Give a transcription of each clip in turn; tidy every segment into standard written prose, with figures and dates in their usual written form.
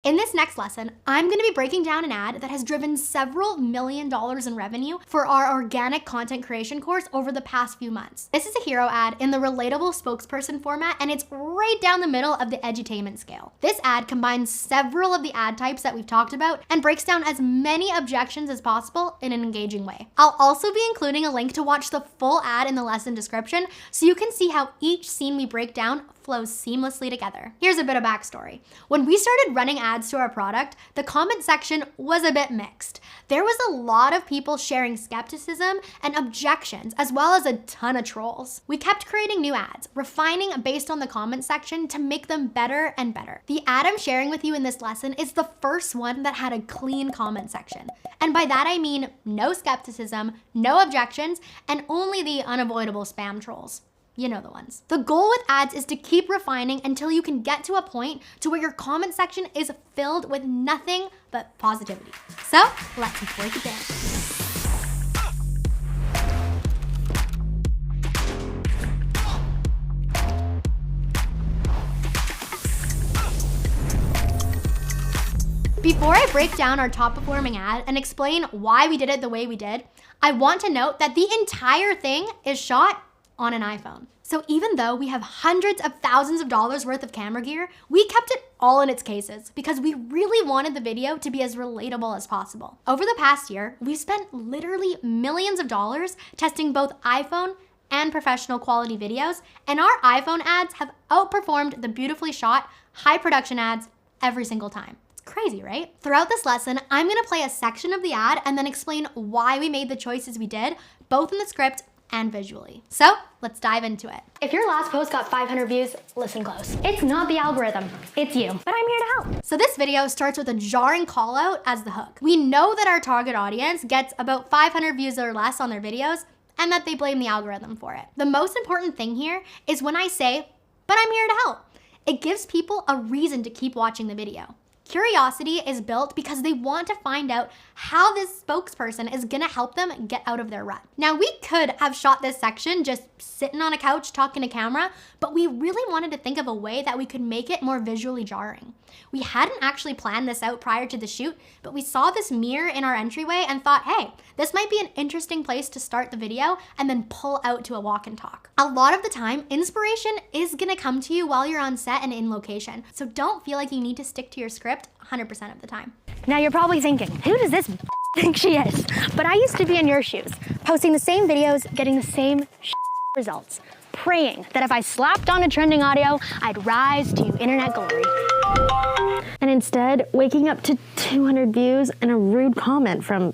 In this next lesson, I'm gonna be breaking down an ad that has driven several $million in revenue for our organic content creation course over the past few months. This is a hero ad in the relatable spokesperson format, and it's right down the middle of the edutainment scale. This ad combines several of the ad types that we've talked about and breaks down as many objections as possible in an engaging way. I'll also be including a link to watch the full ad in the lesson description so you can see how each scene we break down flows seamlessly together. Here's a bit of backstory. When we started running ads to our product, the comment section was a bit mixed. There was a lot of people sharing skepticism and objections, as well as a ton of trolls. We kept creating new ads, refining based on the comment section to make them better and better. The ad I'm sharing with you in this lesson is the first one that had a clean comment section. And by that I mean no skepticism, no objections, and only the unavoidable spam trolls. You know the ones. The goal with ads is to keep refining until you can get to a point to where your comment section is filled with nothing but positivity. So let's break it down. Before I break down our top performing ad and explain why we did it the way we did, I want to note that the entire thing is shot on an iPhone. So even though we have hundreds of thousands of dollars worth of camera gear, we kept it all in its cases because we really wanted the video to be as relatable as possible. Over the past year, we've spent literally millions of dollars testing both iPhone and professional quality videos, and our iPhone ads have outperformed the beautifully shot, high production ads every single time. Crazy, right? Throughout this lesson, I'm gonna play a section of the ad and then explain why we made the choices we did, both in the script and visually. So let's dive into it. If your last post got 500 views, listen close. It's not the algorithm, it's you. But I'm here to help. So this video starts with a jarring call out as the hook. We know that our target audience gets about 500 views or less on their videos and that they blame the algorithm for it. The most important thing here is when I say, but I'm here to help. It gives people a reason to keep watching the video. Curiosity is built because they want to find out how this spokesperson is gonna help them get out of their rut. Now, we could have shot this section just sitting on a couch talking to camera, but we really wanted to think of a way that we could make it more visually jarring. We hadn't actually planned this out prior to the shoot, but we saw this mirror in our entryway and thought, hey, this might be an interesting place to start the video and then pull out to a walk and talk. A lot of the time, inspiration is gonna come to you while you're on set and in location, so don't feel like you need to stick to your script 100% of the time. Now you're probably thinking, who does this think she is? But I used to be in your shoes, posting the same videos, getting the same results, praying that if I slapped on a trending audio, I'd rise to internet glory. And instead, waking up to 200 views and a rude comment from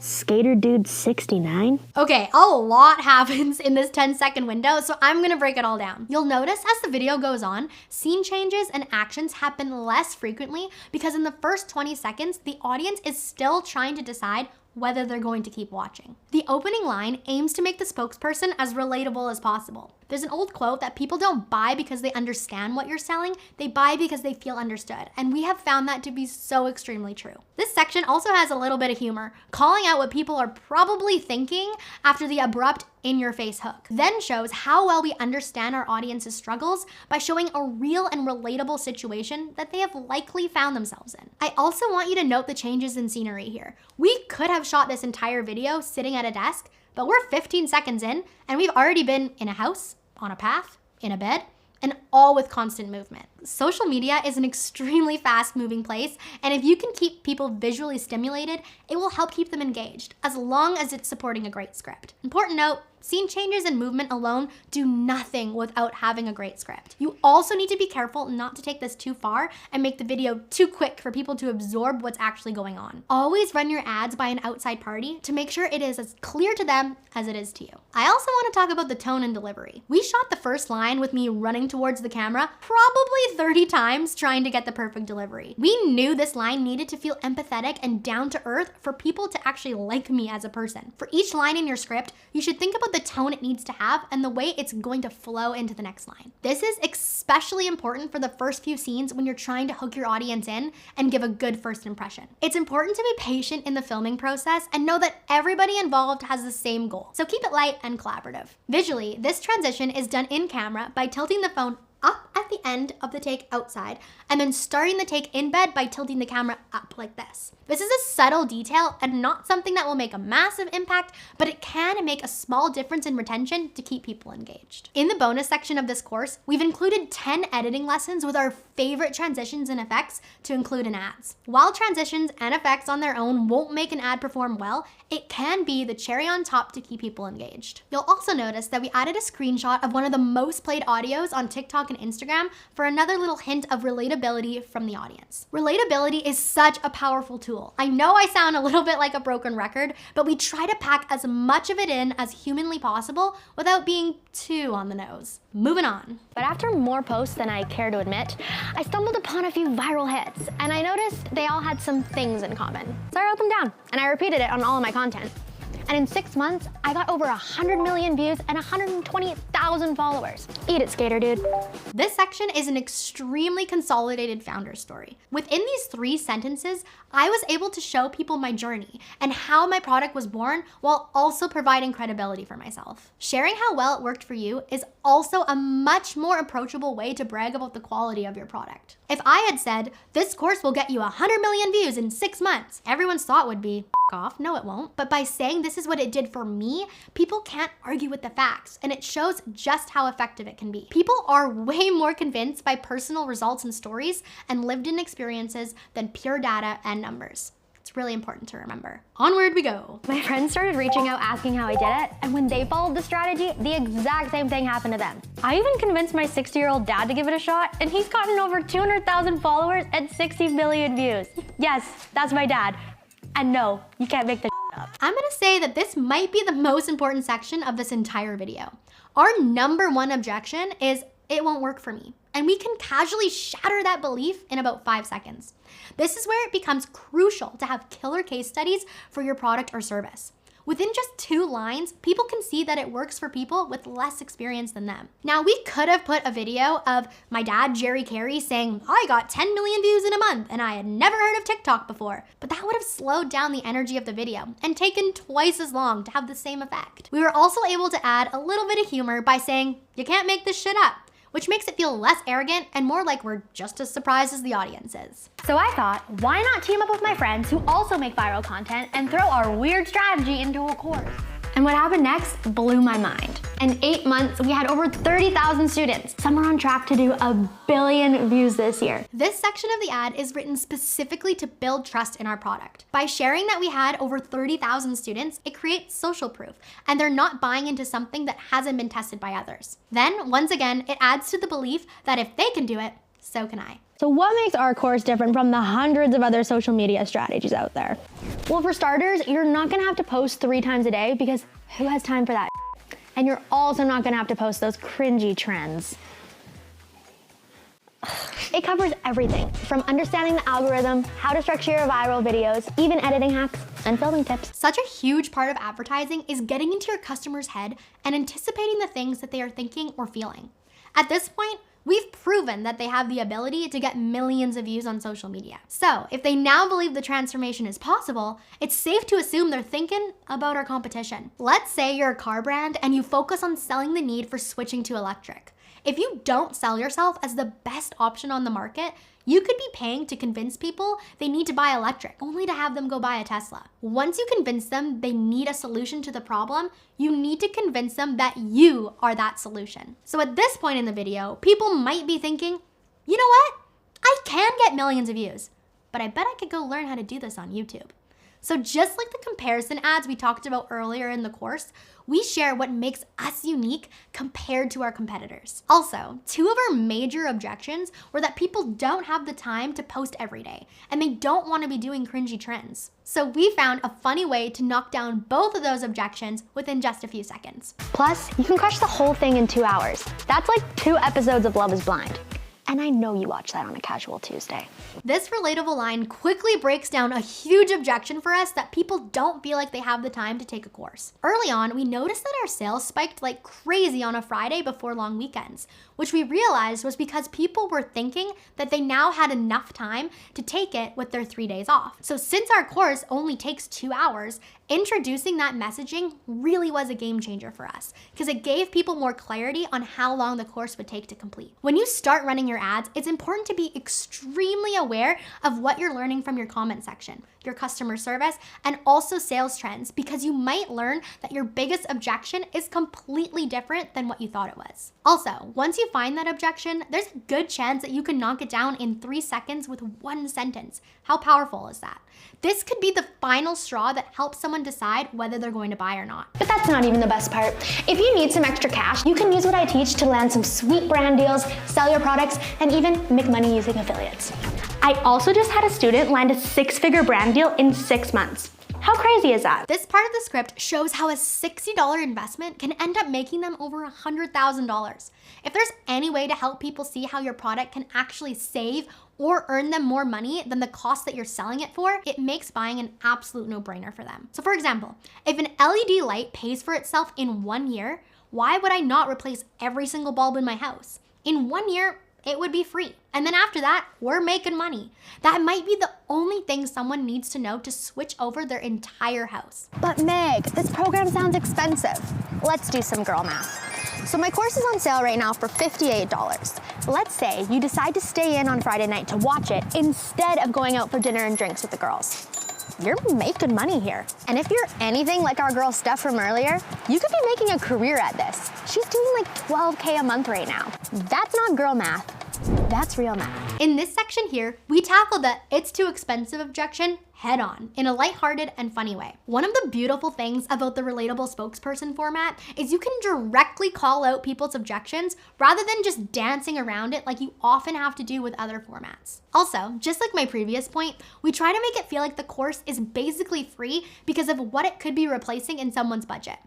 Skater Dude 69. Okay, a lot happens in this 10-second window, so I'm gonna break it all down. You'll notice as the video goes on, scene changes and actions happen less frequently because in the first 20 seconds, the audience is still trying to decide whether they're going to keep watching. The opening line aims to make the spokesperson as relatable as possible. There's an old quote that people don't buy because they understand what you're selling, they buy because they feel understood, and we have found that to be so extremely true. This section also has a little bit of humor, calling out what people are probably thinking after the abrupt in-your-face hook, then shows how well we understand our audience's struggles by showing a real and relatable situation that they have likely found themselves in. I also want you to note the changes in scenery here. We could have shot this entire video sitting at a desk, but we're 15 seconds in and we've already been in a house, on a path, in a bed, and all with constant movement. Social media is an extremely fast-moving place, and if you can keep people visually stimulated, it will help keep them engaged, as long as it's supporting a great script. Important note, scene changes and movement alone do nothing without having a great script. You also need to be careful not to take this too far and make the video too quick for people to absorb what's actually going on. Always run your ads by an outside party to make sure it is as clear to them as it is to you. I also want to talk about the tone and delivery. We shot the first line with me running towards the camera probably 30 times trying to get the perfect delivery. We knew this line needed to feel empathetic and down to earth for people to actually like me as a person. For each line in your script, you should think about the tone it needs to have and the way it's going to flow into the next line. This is especially important for the first few scenes when you're trying to hook your audience in and give a good first impression. It's important to be patient in the filming process and know that everybody involved has the same goal. So keep it light and collaborative. Visually, this transition is done in camera by tilting the phone up at the end of the take outside, and then starting the take in bed by tilting the camera up like this. This is a subtle detail and not something that will make a massive impact, but it can make a small difference in retention to keep people engaged. In the bonus section of this course, we've included 10 editing lessons with our favorite transitions and effects to include in ads. While transitions and effects on their own won't make an ad perform well, it can be the cherry on top to keep people engaged. You'll also notice that we added a screenshot of one of the most played audios on TikTok and Instagram for another little hint of relatability from the audience. Relatability is such a powerful tool. I know I sound a little bit like a broken record, but we try to pack as much of it in as humanly possible without being too on the nose. Moving on. But after more posts than I care to admit, I stumbled upon a few viral hits, and I noticed they all had some things in common. So I wrote them down, and I repeated it on all of my content. And in 6 months, I got over 100 million views and 120,000 followers. Eat it, skater dude. This section is an extremely consolidated founder story. Within these 3 sentences, I was able to show people my journey and how my product was born while also providing credibility for myself. Sharing how well it worked for you is also a much more approachable way to brag about the quality of your product. If I had said, this course will get you 100 million views in 6 months, everyone's thought would be, off. No, it won't. But by saying this is what it did for me, people can't argue with the facts, and it shows just how effective it can be. People are way more convinced by personal results and stories and lived-in experiences than pure data and numbers. It's really important to remember. Onward we go. My friends started reaching out asking how I did it, and when they followed the strategy, the exact same thing happened to them. I even convinced my 60-year-old dad to give it a shot, and he's gotten over 200,000 followers and 60 million views. Yes, that's my dad. And no, you can't make this up. I'm gonna say that this might be the most important section of this entire video. Our #1 objection is it won't work for me. And we can casually shatter that belief in about 5 seconds. This is where it becomes crucial to have killer case studies for your product or service. Within just 2 lines, people can see that it works for people with less experience than them. Now, we could have put a video of my dad, Jerry Carey, saying, I got 10 million views in a month and I had never heard of TikTok before, but that would have slowed down the energy of the video and taken twice as long to have the same effect. We were also able to add a little bit of humor by saying, you can't make this shit up, which makes it feel less arrogant and more like we're just as surprised as the audience is. So I thought, why not team up with my friends who also make viral content and throw our weird strategy into a course? And what happened next blew my mind. In 8 months, we had over 30,000 students. Some are on track to do 1 billion views this year. This section of the ad is written specifically to build trust in our product. By sharing that we had over 30,000 students, it creates social proof, and they're not buying into something that hasn't been tested by others. Then, once again, it adds to the belief that if they can do it, so can I. So what makes our course different from the hundreds of other social media strategies out there? Well, for starters, you're not gonna have to post 3 times a day because who has time for that? And you're also not gonna have to post those cringy trends. It covers everything, from understanding the algorithm, how to structure your viral videos, even editing hacks and filming tips. Such a huge part of advertising is getting into your customer's head and anticipating the things that they are thinking or feeling. At this point, we've proven that they have the ability to get millions of views on social media. So if they now believe the transformation is possible, it's safe to assume they're thinking about our competition. Let's say you're a car brand and you focus on selling the need for switching to electric. If you don't sell yourself as the best option on the market, you could be paying to convince people they need to buy electric, only to have them go buy a Tesla. Once you convince them they need a solution to the problem, you need to convince them that you are that solution. So at this point in the video, people might be thinking, you know what? I can get millions of views, but I bet I could go learn how to do this on YouTube. So just like the comparison ads we talked about earlier in the course, we share what makes us unique compared to our competitors. Also, 2 of our major objections were that people don't have the time to post every day, and they don't want to be doing cringy trends. So we found a funny way to knock down both of those objections within just a few seconds. Plus, you can crush the whole thing in 2 hours. That's like 2 episodes of Love is Blind. And I know you watch that on a casual Tuesday. This relatable line quickly breaks down a huge objection for us that people don't feel like they have the time to take a course. Early on, we noticed that our sales spiked like crazy on a Friday before long weekends, which we realized was because people were thinking that they now had enough time to take it with their 3 days off. So since our course only takes 2 hours, introducing that messaging really was a game changer for us because it gave people more clarity on how long the course would take to complete. When you start running your ads, it's important to be extremely aware of what you're learning from your comment section, your customer service, and also sales trends, because you might learn that your biggest objection is completely different than what you thought it was. Also, once you find that objection, there's a good chance that you can knock it down in 3 seconds with 1 sentence. How powerful is that? This could be the final straw that helps someone decide whether they're going to buy or not. But that's not even the best part. If you need some extra cash, you can use what I teach to land some sweet brand deals, sell your products, and even make money using affiliates. I also just had a student land a 6-figure brand deal in 6 months. How crazy is that? This part of the script shows how a $60 investment can end up making them over $100,000. If there's any way to help people see how your product can actually save or earn them more money than the cost that you're selling it for, it makes buying an absolute no-brainer for them. So for example, if an LED light pays for itself in 1 year, why would I not replace every single bulb in my house? In 1 year, it would be free. And then after that, we're making money. That might be the only thing someone needs to know to switch over their entire house. But Meg, this program sounds expensive. Let's do some girl math. So my course is on sale right now for $58. Let's say you decide to stay in on Friday night to watch it instead of going out for dinner and drinks with the girls. You're making money here. And if you're anything like our girl Steph from earlier, you could be making a career at this. She's doing like $12K a month right now. That's not girl math, that's real math. In this section here, we tackle the "it's too expensive" objection head on in a lighthearted and funny way. One of the beautiful things about the relatable spokesperson format is you can directly call out people's objections rather than just dancing around it like you often have to do with other formats. Also, just like my previous point, we try to make it feel like the course is basically free because of what it could be replacing in someone's budget.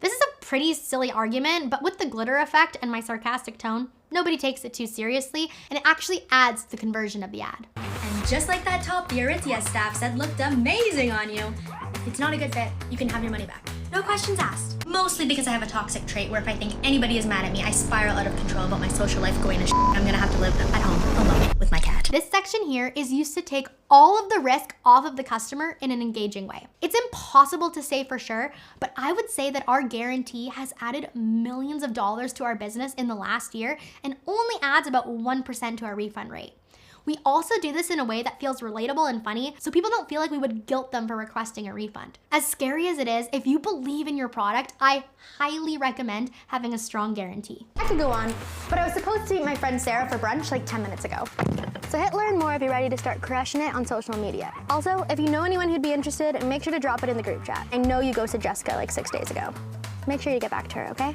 This is a pretty silly argument, but with the glitter effect and my sarcastic tone, nobody takes it too seriously, and it actually adds to the conversion of the ad. And just like that top the Aritzia staff said looked amazing on you, if it's not a good fit, you can have your money back. No questions asked. Mostly because I have a toxic trait where if I think anybody is mad at me, I spiral out of control about my social life going to shit. I'm gonna have to live at home alone with my cat. This section here is used to take all of the risk off of the customer in an engaging way. It's impossible to say for sure, but I would say that our guarantee has added millions of dollars to our business in the last year and only adds about 1% to our refund rate. We also do this in a way that feels relatable and funny, so people don't feel like we would guilt them for requesting a refund. As scary as it is, if you believe in your product, I highly recommend having a strong guarantee. I could go on, but I was supposed to meet my friend Sarah for brunch like 10 minutes ago. So hit learn more if you're ready to start crushing it on social media. Also, if you know anyone who'd be interested, make sure to drop it in the group chat. I know you ghosted Jessica like 6 days ago. Make sure you get back to her, okay?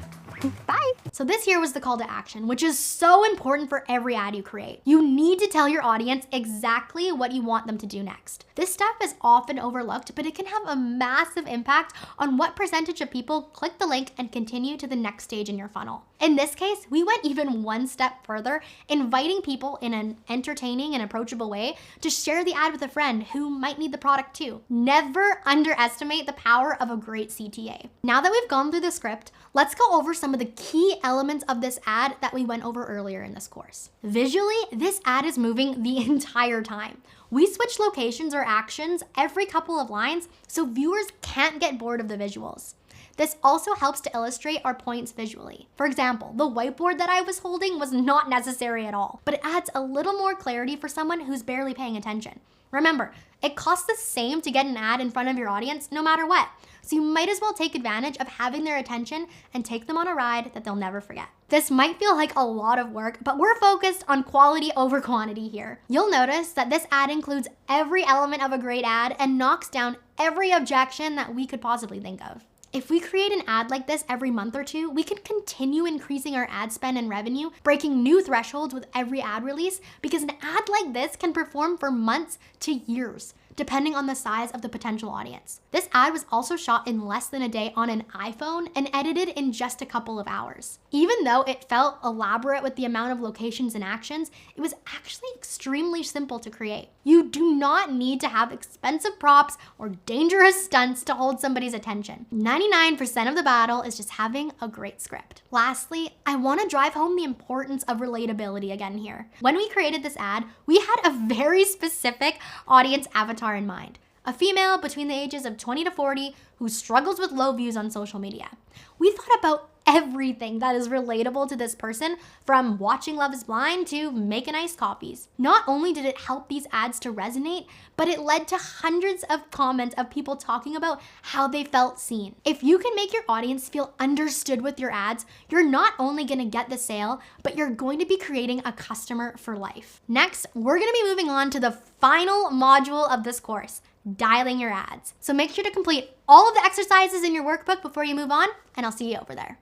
Bye. So this here was the call to action, which is so important for every ad you create. You need to tell your audience exactly what you want them to do next. This stuff is often overlooked, but it can have a massive impact on what percentage of people click the link and continue to the next stage in your funnel. In this case, we went even one step further, inviting people in an entertaining and approachable way to share the ad with a friend who might need the product too. Never underestimate the power of a great CTA. Now that we've gone through the script, let's go over some of the key elements of this ad that we went over earlier in this course. Visually, this ad is moving the entire time. We switch locations or actions every couple of lines so viewers can't get bored of the visuals. This also helps to illustrate our points visually. For example, the whiteboard that I was holding was not necessary at all, but it adds a little more clarity for someone who's barely paying attention. Remember, it costs the same to get an ad in front of your audience no matter what, so you might as well take advantage of having their attention and take them on a ride that they'll never forget. This might feel like a lot of work, but we're focused on quality over quantity here. You'll notice that this ad includes every element of a great ad and knocks down every objection that we could possibly think of. If we create an ad like this every month or two, we can continue increasing our ad spend and revenue, breaking new thresholds with every ad release, because an ad like this can perform for months to years. depending on the size of the potential audience. This ad was also shot in less than a day on an iPhone and edited in just a couple of hours. Even though it felt elaborate with the amount of locations and actions, it was actually extremely simple to create. You do not need to have expensive props or dangerous stunts to hold somebody's attention. 99% of the battle is just having a great script. Lastly, I want to drive home the importance of relatability again here. When we created this ad, we had a very specific audience avatar in mind. A female between the ages of 20 to 40 who struggles with low views on social media. We thought about everything that is relatable to this person, from watching Love is Blind to making iced coffees. Not only did it help these ads to resonate, but it led to hundreds of comments of people talking about how they felt seen. If you can make your audience feel understood with your ads, you're not only gonna get the sale, but you're going to be creating a customer for life. Next, we're gonna be moving on to the final module of this course, dialing your ads. So make sure to complete all of the exercises in your workbook before you move on, and I'll see you over there.